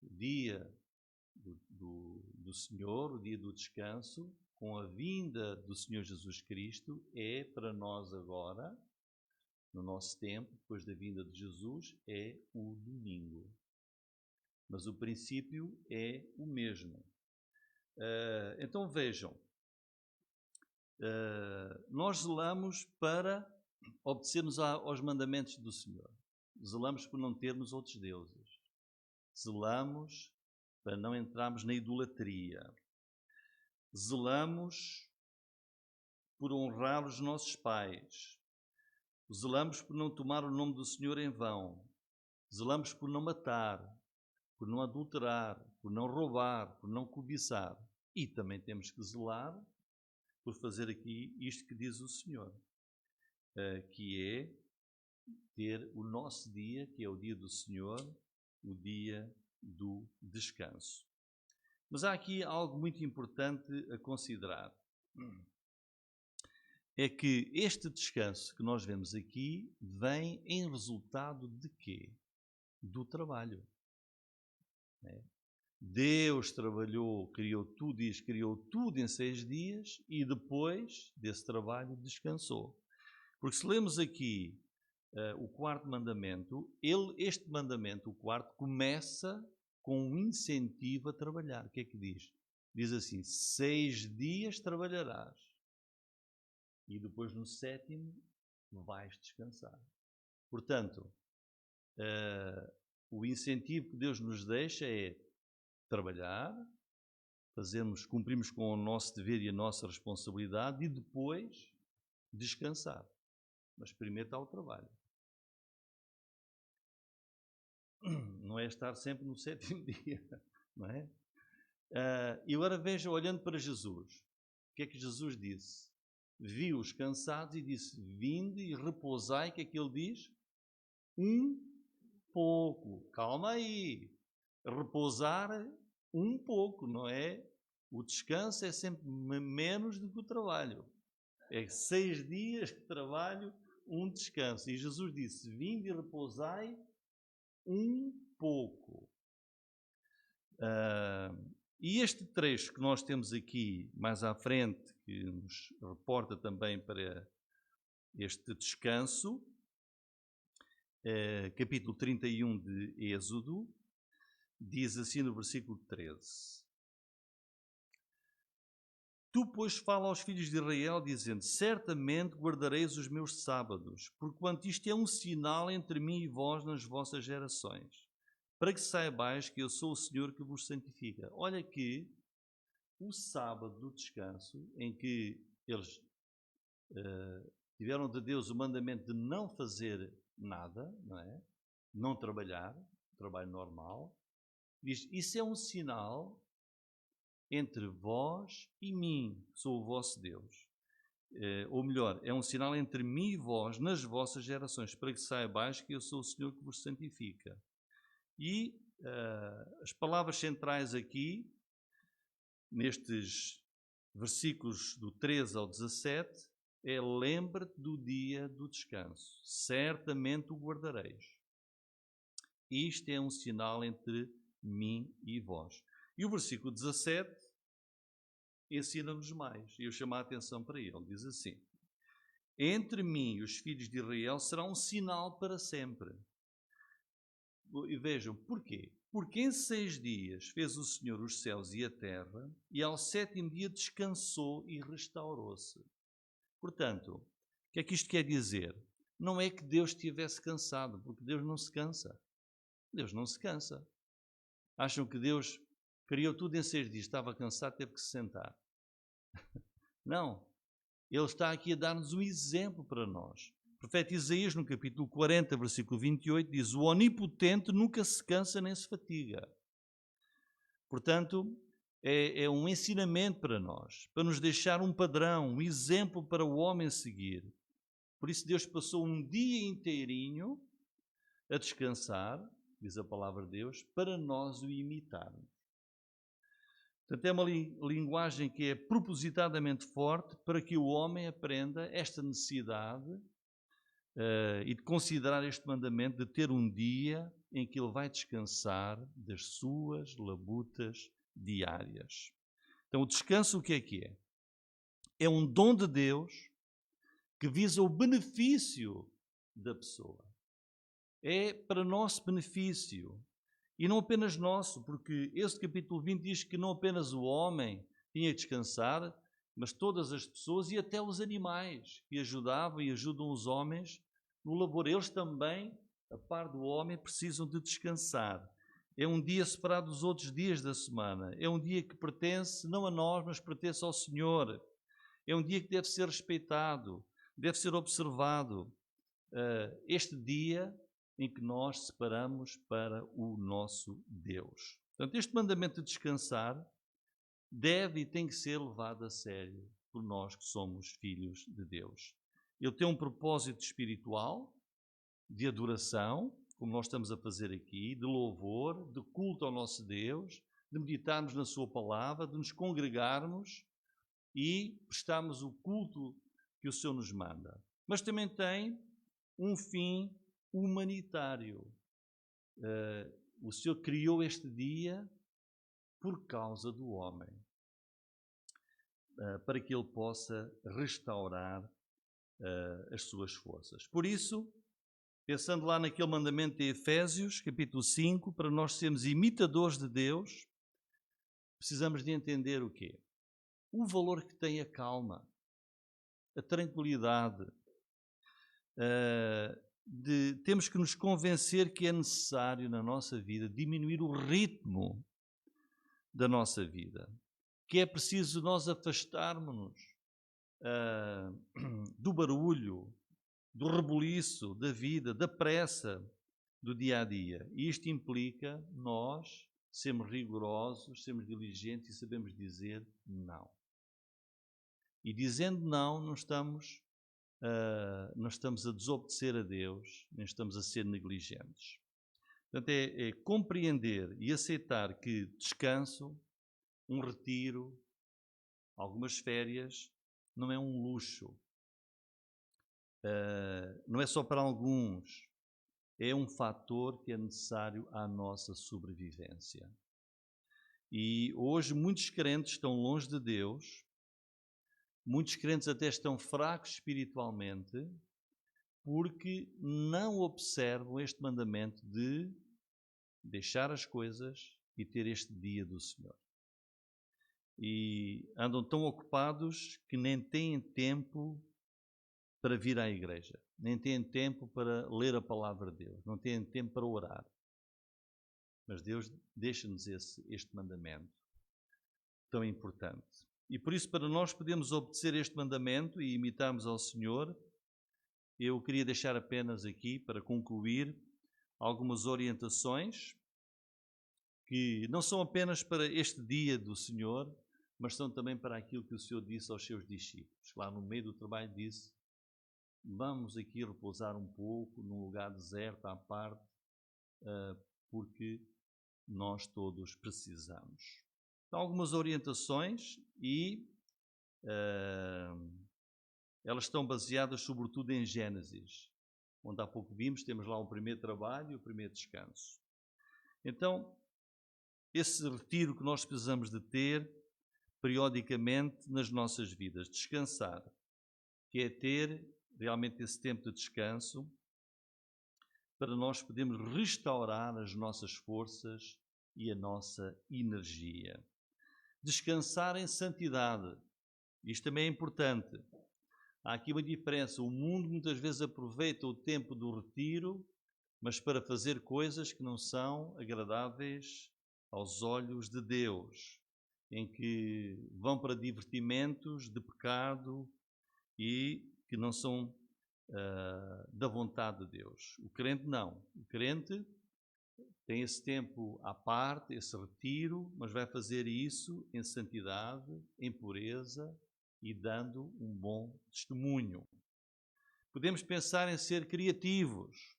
o dia do Senhor, o dia do descanso, com a vinda do Senhor Jesus Cristo, é para nós agora, no nosso tempo, depois da vinda de Jesus, é o domingo. Mas o princípio é o mesmo. Então vejam, nós zelamos para obedecermos aos mandamentos do Senhor. Zelamos por não termos outros deuses. Zelamos para não entrarmos na idolatria. Zelamos por honrar os nossos pais. Zelamos por não tomar o nome do Senhor em vão. Zelamos por não matar, por não adulterar, por não roubar, por não cobiçar. E também temos que zelar por fazer aqui isto que diz o Senhor, que é ter o nosso dia, que é o dia do Senhor, o dia do descanso. Mas há aqui algo muito importante a considerar. É que este descanso que nós vemos aqui vem em resultado de quê? Do trabalho. Deus trabalhou, criou tudo em 6 dias e depois desse trabalho descansou. Porque se lemos aqui o 4º mandamento, este mandamento, o 4º, começa com um incentivo a trabalhar. O que é que diz? Diz assim: 6 dias trabalharás e depois no 7º vais descansar. Portanto, o incentivo que Deus nos deixa é trabalhar, cumprimos com o nosso dever e a nossa responsabilidade e depois descansar. Mas primeiro está o trabalho. Não é estar sempre no 7º dia, não é? E agora vejam, olhando para Jesus, o que é que Jesus disse? Viu-os cansados e disse: vinde e repousai. O que é que ele diz? Um pouco. Calma aí. Repousar um pouco, não é? O descanso é sempre menos do que o trabalho. É 6 dias de trabalho, um descanso. E Jesus disse: vinde e repousai um pouco. E este trecho que nós temos aqui mais à frente, que nos reporta também para este descanso, capítulo 31 de Êxodo, diz assim no versículo 13: Tu, pois, fala aos filhos de Israel, dizendo: certamente guardareis os meus sábados, porquanto isto é um sinal entre mim e vós nas vossas gerações, para que saibais que eu sou o Senhor que vos santifica. Olha que o sábado do descanso, em que eles tiveram de Deus o mandamento de não fazer nada, não é? Não trabalhar, trabalho normal, diz: isso é um sinal entre vós e mim, que sou o vosso Deus. Ou melhor, é um sinal entre mim e vós nas vossas gerações, para que saibais que eu sou o Senhor que vos santifica. E as palavras centrais aqui, nestes versículos do 13 ao 17, é: lembra-te do dia do descanso, certamente o guardareis. Isto é um sinal entre mim e vós. E o versículo 17 ensina-nos mais, e eu chamo a atenção para ele. Diz assim: entre mim e os filhos de Israel será um sinal para sempre. E vejam, porquê? Porque em 6 dias fez o Senhor os céus e a terra, e ao 7º dia descansou e restaurou-se. Portanto, o que é que isto quer dizer? não é que Deus estivesse cansado, porque Deus não se cansa. Deus não se cansa. Acham que Deus criou tudo em 6 dias, estava cansado, teve que se sentar. Não. Ele está aqui a dar-nos um exemplo para nós. O profeta Isaías, no capítulo 40, versículo 28, diz: o Onipotente nunca se cansa nem se fatiga. Portanto, é um ensinamento para nós, para nos deixar um padrão, um exemplo para o homem seguir. Por isso Deus passou um dia inteirinho a descansar, diz a palavra de Deus, para nós o imitarmos. Portanto, é uma linguagem que é propositadamente forte para que o homem aprenda esta necessidade e de considerar este mandamento de ter um dia em que ele vai descansar das suas labutas diárias. Então, o descanso o que é? É um dom de Deus que visa o benefício da pessoa. É para nosso benefício. E não apenas nosso, porque este capítulo 20 diz que não apenas o homem tinha que descansar, mas todas as pessoas e até os animais que ajudavam e ajudam os homens no labor. Eles também, a par do homem, precisam de descansar. É um dia separado dos outros dias da semana. É um dia que pertence não a nós, mas pertence ao Senhor. É um dia que deve ser respeitado, deve ser observado. Este dia em que nós separamos para o nosso Deus. Portanto, este mandamento de descansar deve e tem que ser levado a sério por nós que somos filhos de Deus. Ele tem um propósito espiritual, de adoração, como nós estamos a fazer aqui, de louvor, de culto ao nosso Deus, de meditarmos na sua palavra, de nos congregarmos e prestarmos o culto que o Senhor nos manda. Mas também tem um fim humanitário. O Senhor criou este dia por causa do homem, para que ele possa restaurar as suas forças. Por isso, pensando lá naquele mandamento de Efésios, capítulo 5, para nós sermos imitadores de Deus, precisamos de entender o quê? O valor que tem a calma, a tranquilidade. Temos que nos convencer que é necessário na nossa vida diminuir o ritmo da nossa vida, que é preciso nós afastarmos-nos do barulho, do rebuliço da vida, da pressa do dia a dia. E isto implica nós sermos rigorosos, sermos diligentes e sabemos dizer não. E dizendo não, não estamos a desobedecer a Deus, nem estamos a ser negligentes. Portanto, é compreender e aceitar que descanso, um retiro, algumas férias, não é um luxo. Não é só para alguns. É um fator que é necessário à nossa sobrevivência. E hoje muitos crentes estão longe de Deus. Muitos crentes até estão fracos espiritualmente porque não observam este mandamento de deixar as coisas e ter este dia do Senhor. E andam tão ocupados que nem têm tempo para vir à igreja, nem têm tempo para ler a palavra de Deus, não têm tempo para orar. Mas Deus deixa-nos este mandamento tão importante. E por isso, para nós podermos obedecer este mandamento e imitarmos ao Senhor, eu queria deixar apenas aqui, para concluir, algumas orientações que não são apenas para este dia do Senhor, mas são também para aquilo que o Senhor disse aos seus discípulos. Lá no meio do trabalho disse: vamos aqui repousar um pouco num lugar deserto à parte, porque nós todos precisamos. Então, algumas orientações e elas estão baseadas sobretudo em Gênesis, onde há pouco vimos, temos lá o primeiro trabalho e o primeiro descanso. Então, esse retiro que nós precisamos de ter periodicamente nas nossas vidas, descansar, que é ter realmente esse tempo de descanso para nós podermos restaurar as nossas forças e a nossa energia. Descansar em santidade. Isto também é importante. Há aqui uma diferença. O mundo muitas vezes aproveita o tempo do retiro, mas para fazer coisas que não são agradáveis aos olhos de Deus, em que vão para divertimentos de pecado e que não são da vontade de Deus. O crente não. O crente tem esse tempo à parte, esse retiro, mas vai fazer isso em santidade, em pureza e dando um bom testemunho. Podemos pensar em ser criativos,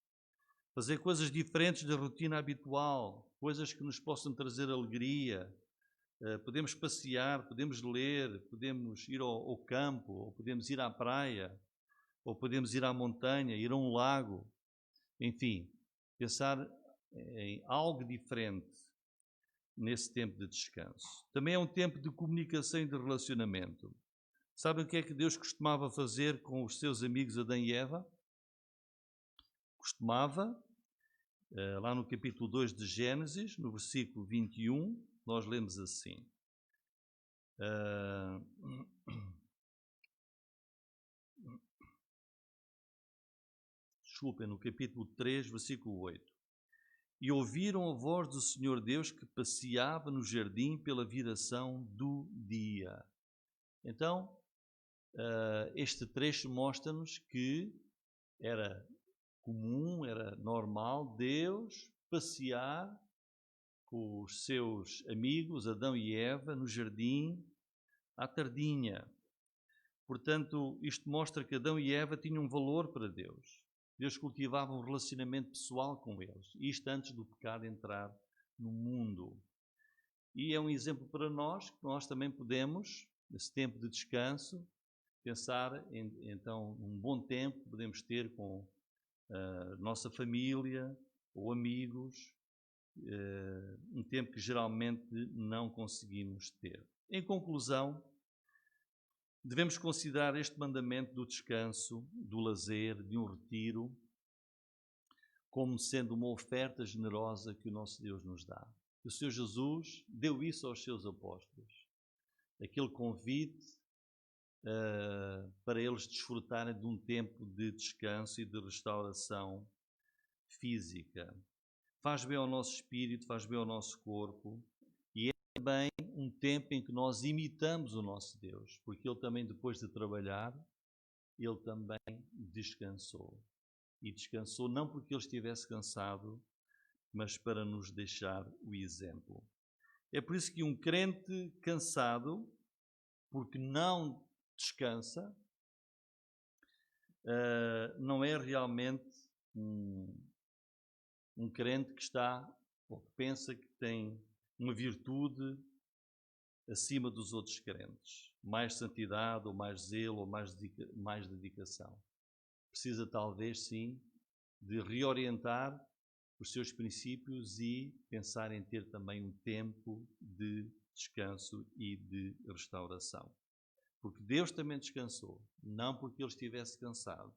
fazer coisas diferentes da rotina habitual, coisas que nos possam trazer alegria. Podemos passear, podemos ler, podemos ir ao campo, ou podemos ir à praia, ou podemos ir à montanha, ir a um lago. Enfim, pensar em algo diferente nesse tempo de descanso. Também é um tempo de comunicação e de relacionamento. Sabem o que é que Deus costumava fazer com os seus amigos Adão e Eva? Costumava, lá no capítulo 2 de Gênesis, no versículo 21, nós lemos assim. Desculpem, no capítulo 3, versículo 8. E ouviram a voz do Senhor Deus que passeava no jardim pela viração do dia. Então, este trecho mostra-nos que era comum, era normal Deus passear com os seus amigos, Adão e Eva, no jardim à tardinha. Portanto, isto mostra que Adão e Eva tinham um valor para Deus. Deus cultivava um relacionamento pessoal com eles, isto antes do pecado entrar no mundo. E é um exemplo para nós, que nós também podemos, nesse tempo de descanso, pensar então num bom tempo que podemos ter com a nossa família ou amigos, um tempo que geralmente não conseguimos ter. Em conclusão, devemos considerar este mandamento do descanso, do lazer, de um retiro, como sendo uma oferta generosa que o nosso Deus nos dá. O Senhor Jesus deu isso aos seus apóstolos, aquele convite para eles desfrutarem de um tempo de descanso e de restauração física. Faz bem ao nosso espírito, faz bem ao nosso corpo, e é também um tempo em que nós imitamos o nosso Deus, porque Ele também, depois de trabalhar, Ele também descansou. E descansou não porque Ele estivesse cansado, mas para nos deixar o exemplo. É por isso que um crente cansado, porque não descansa, não é realmente um crente que está, ou que pensa que tem uma virtude acima dos outros crentes. Mais santidade, ou mais zelo, ou mais dedicação. Precisa talvez, sim, de reorientar os seus princípios e pensar em ter também um tempo de descanso e de restauração. Porque Deus também descansou, não porque Ele estivesse cansado,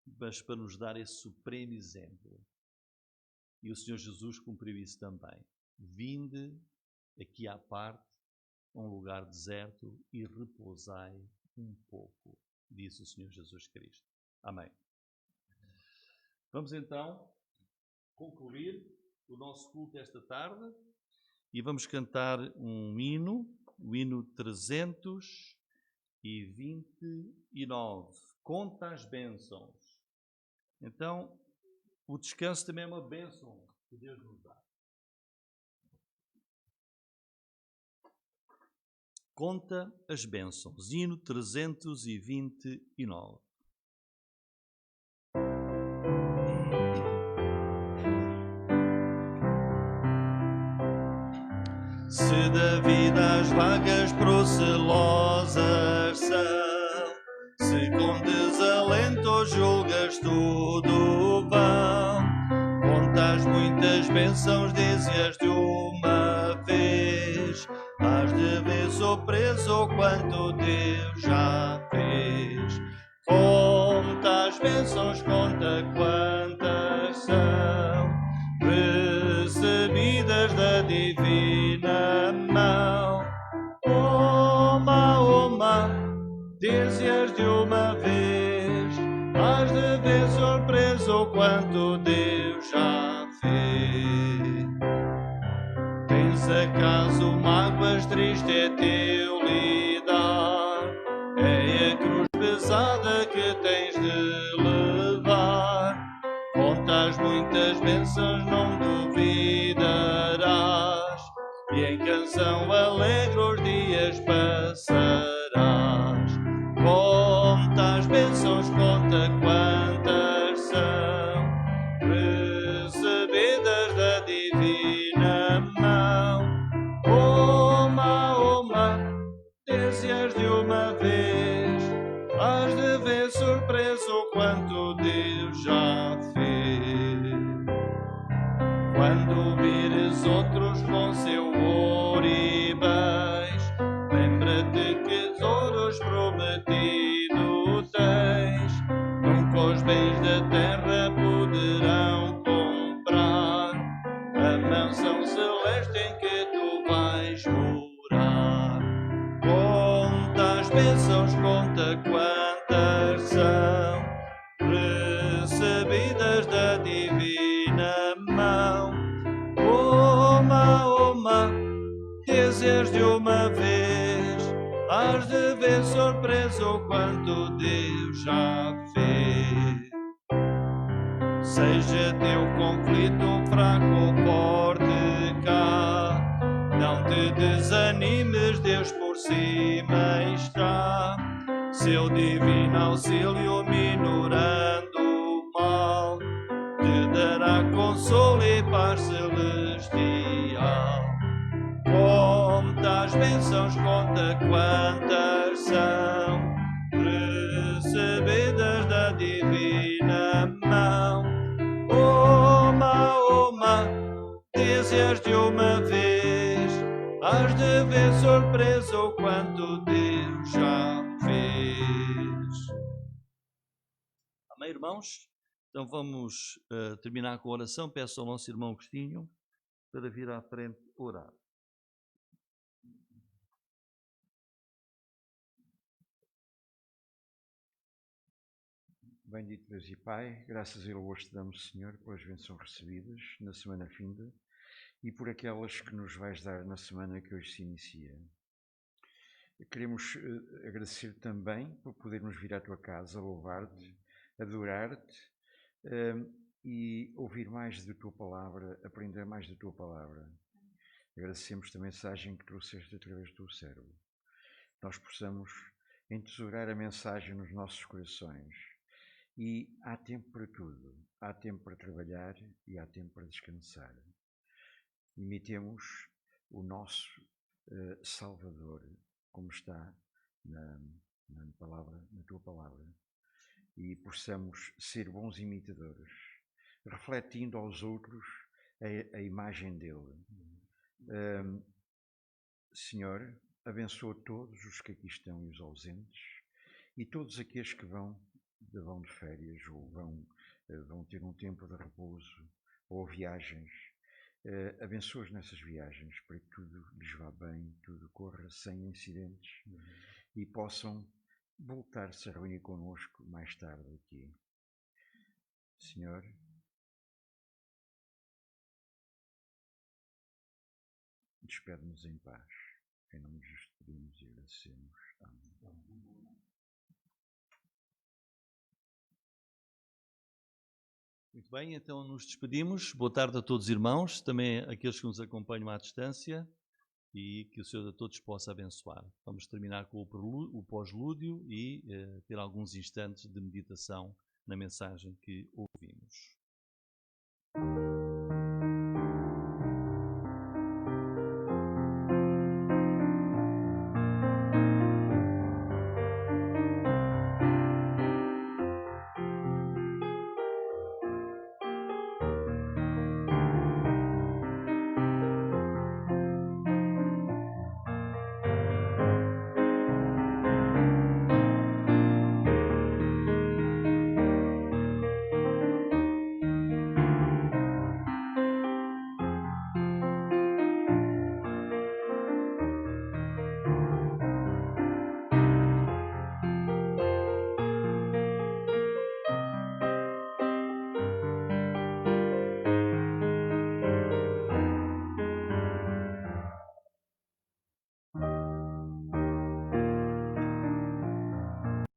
mas para nos dar esse supremo exemplo. E o Senhor Jesus cumpriu isso também. Vinde aqui à parte, a um lugar deserto, e repousai um pouco, disse o Senhor Jesus Cristo. Amém. Vamos então concluir o nosso culto esta tarde e vamos cantar um hino, o hino 329. Conta as bênçãos. Então, o descanso também é uma bênção que Deus nos dá. Conta as bênçãos. Hino 329. Se da vida as vagas procelosas são, se com desalento julgas tudo vão, contas muitas bênçãos, dize-as de uma vez, has de ver surpreso quanto Deus já fez. Conta as bênçãos, conta quantas são, recebidas da divina mão. Uma, dize-as de uma já fez. Tens acaso mágoas, triste é teu lidar, é a cruz pesada que tens de levar. Contas muitas bênçãos, não duvidarás, e em canção alegre os dias passarás. Conta as bênçãos, conta quantas são, recebidas da divina mão. Uma, desce-as de uma vez, has de ver surpreso o quanto Deus já fez. Quando vires outros com seu ouro e bens, lembra-te que tesouros prometido tens. Nunca os bens da terra poderão comprar a mansão celeste em que tu vais morar. Conta as bênçãos, conta quantas são, recebidas da divina mão. Uma, dizes de uma vez, has de ver surpresa o quanto Deus já fez. Seja teu conflito fraco ou forte cá, não te desanimes, Deus por cima está. Seu divino auxílio minorando o mal, te dará consolo e paz celestial. Conta as bênçãos, conta quantas são, recebidas da divina mão. Uma, dizes de uma vez, has de ver surpresa o quanto Deus já fez. Amém, irmãos? Então vamos terminar com a oração. Peço ao nosso irmão Agostinho para vir à frente orar. Bendito Deus e Pai, graças e louvores te damos, Senhor, pelas bênçãos recebidas na semana finda e por aquelas que nos vais dar na semana que hoje se inicia. Queremos agradecer também por podermos vir à tua casa, louvar-te, adorar-te e ouvir mais da tua palavra, aprender mais da tua palavra. Agradecemos a mensagem que trouxeste através do teu servo. Nós possamos entesourar a mensagem nos nossos corações. E há tempo para tudo, há tempo para trabalhar e há tempo para descansar. Imitemos o nosso Salvador, como está na tua palavra, e possamos ser bons imitadores, refletindo aos outros a imagem dele. Senhor, abençoa todos os que aqui estão e os ausentes, e todos aqueles que vão de férias ou vão ter um tempo de repouso ou viagens. Abençoa-os nessas viagens para que tudo lhes vá bem, tudo corra sem incidentes e possam voltar-se a reunir connosco mais tarde aqui. Senhor, despede-nos em paz. Em nome de Jesus pedimos e agradecemos. Amém. Muito bem, então nos despedimos. Boa tarde a todos os irmãos, também aqueles que nos acompanham à distância, e que o Senhor a todos possa abençoar. Vamos terminar com o pós-lúdio e ter alguns instantes de meditação na mensagem que ouvimos.